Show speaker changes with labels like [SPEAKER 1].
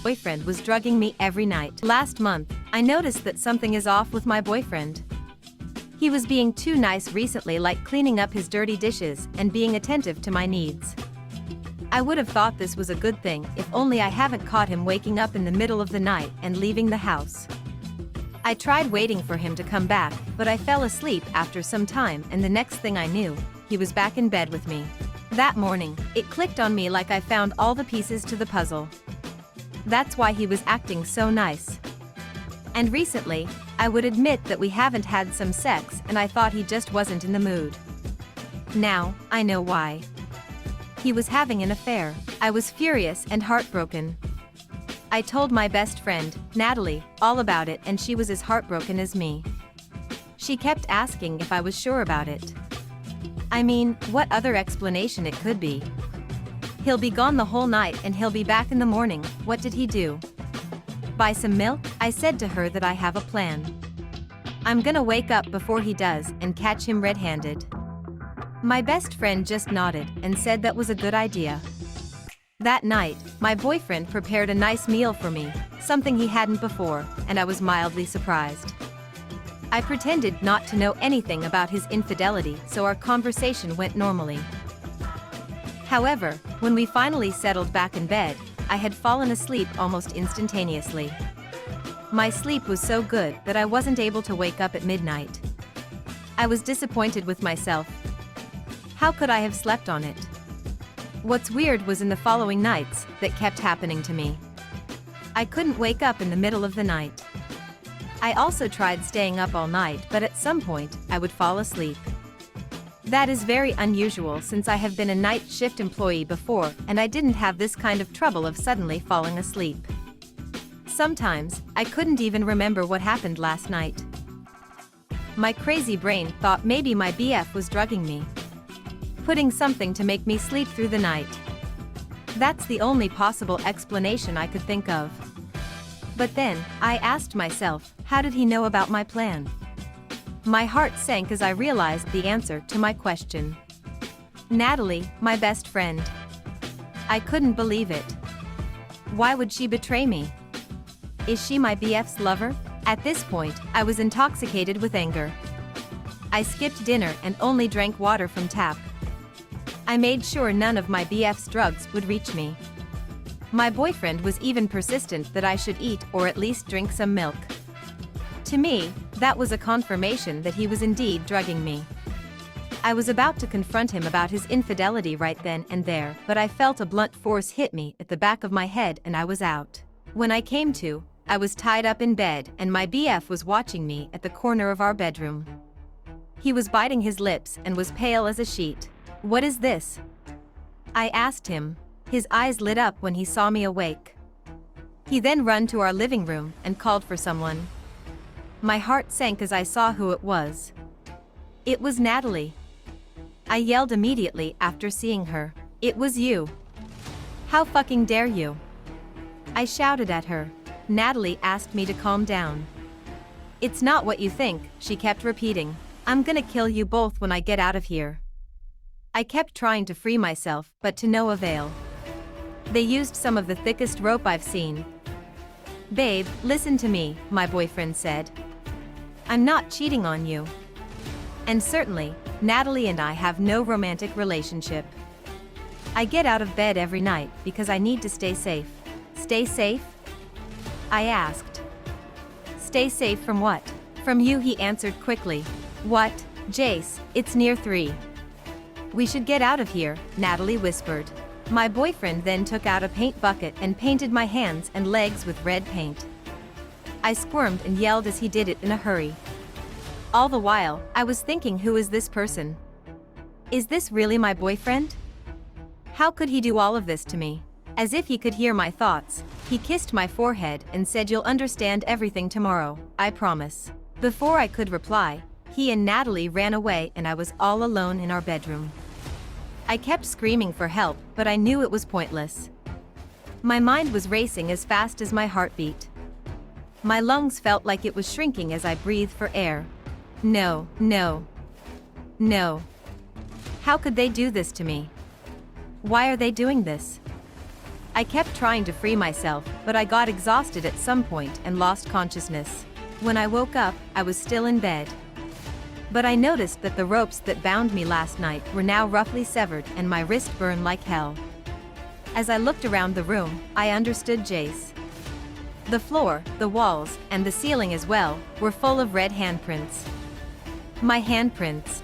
[SPEAKER 1] boyfriend was drugging me every night. Last month, I noticed that something is off with my boyfriend. He was being too nice recently, like cleaning up his dirty dishes and being attentive to my needs. I would have thought this was a good thing if only I haven't caught him waking up in the middle of the night and leaving the house. I tried waiting for him to come back, but I fell asleep after some time, and the next thing I knew, he was back in bed with me. That morning, it clicked on me like I found all the pieces to the puzzle. That's why he was acting so nice. And recently, I would admit that we haven't had some sex, and I thought he just wasn't in the mood. Now, I know why. He was having an affair. I was furious and heartbroken. I told my best friend, Natalie, all about it, and she was as heartbroken as me. She kept asking if I was sure about it. I mean, what other explanation it could be? He'll be gone the whole night and he'll be back in the morning. What did he do? Buy some milk? I said to her that I have a plan. I'm gonna wake up before he does and catch him red-handed. My best friend just nodded and said that was a good idea. That night, my boyfriend prepared a nice meal for me, something he hadn't before, and I was mildly surprised. I pretended not to know anything about his infidelity, so our conversation went normally. However, when we finally settled back in bed, I had fallen asleep almost instantaneously. My sleep was so good that I wasn't able to wake up at midnight. I was disappointed with myself. How could I have slept on it? What's weird was in the following nights that kept happening to me. I couldn't wake up in the middle of the night. I also tried staying up all night, but at some point, I would fall asleep. That is very unusual since I have been a night shift employee before, and I didn't have this kind of trouble of suddenly falling asleep. Sometimes, I couldn't even remember what happened last night. My crazy brain thought maybe my BF was drugging me, putting something to make me sleep through the night. That's the only possible explanation I could think of. But then, I asked myself, how did he know about my plan? My heart sank as I realized the answer to my question. Natalie, my best friend. I couldn't believe it. Why would she betray me? Is she my BF's lover? At this point, I was intoxicated with anger. I skipped dinner and only drank water from tap. I made sure none of my BF's drugs would reach me. My boyfriend was even persistent that I should eat or at least drink some milk. To me, that was a confirmation that he was indeed drugging me. I was about to confront him about his infidelity right then and there, but I felt a blunt force hit me at the back of my head and I was out. When I came to, I was tied up in bed and my BF was watching me at the corner of our bedroom. He was biting his lips and was pale as a sheet. What is this? I asked him. His eyes lit up when he saw me awake. He then ran to our living room and called for someone. My heart sank as I saw who it was. It was Natalie. I yelled immediately after seeing her. It was you. How fucking dare you? I shouted at her. Natalie asked me to calm down. It's not what you think, she kept repeating. I'm gonna kill you both when I get out of here. I kept trying to free myself, but to no avail. They used some of the thickest rope I've seen. Babe, listen to me, my boyfriend said. I'm not cheating on you. And certainly, Natalie and I have no romantic relationship. I get out of bed every night because I need to stay safe. Stay safe? I asked. Stay safe from what? From you, he answered quickly. What, Jace, it's near 3. We should get out of here, Natalie whispered. My boyfriend then took out a paint bucket and painted my hands and legs with red paint. I squirmed and yelled as he did it in a hurry. All the while, I was thinking, who is this person? Is this really my boyfriend? How could he do all of this to me? As if he could hear my thoughts, he kissed my forehead and said, you'll understand everything tomorrow, I promise. Before I could reply, he and Natalie ran away and I was all alone in our bedroom. I kept screaming for help, but I knew it was pointless. My mind was racing as fast as my heartbeat. My lungs felt like it was shrinking as I breathed for air. No, no. No. How could they do this to me? Why are they doing this? I kept trying to free myself, but I got exhausted at some point and lost consciousness. When I woke up, I was still in bed. But I noticed that the ropes that bound me last night were now roughly severed and my wrist burned like hell. As I looked around the room, I understood Jace. The floor, the walls, and the ceiling as well, were full of red handprints. My handprints.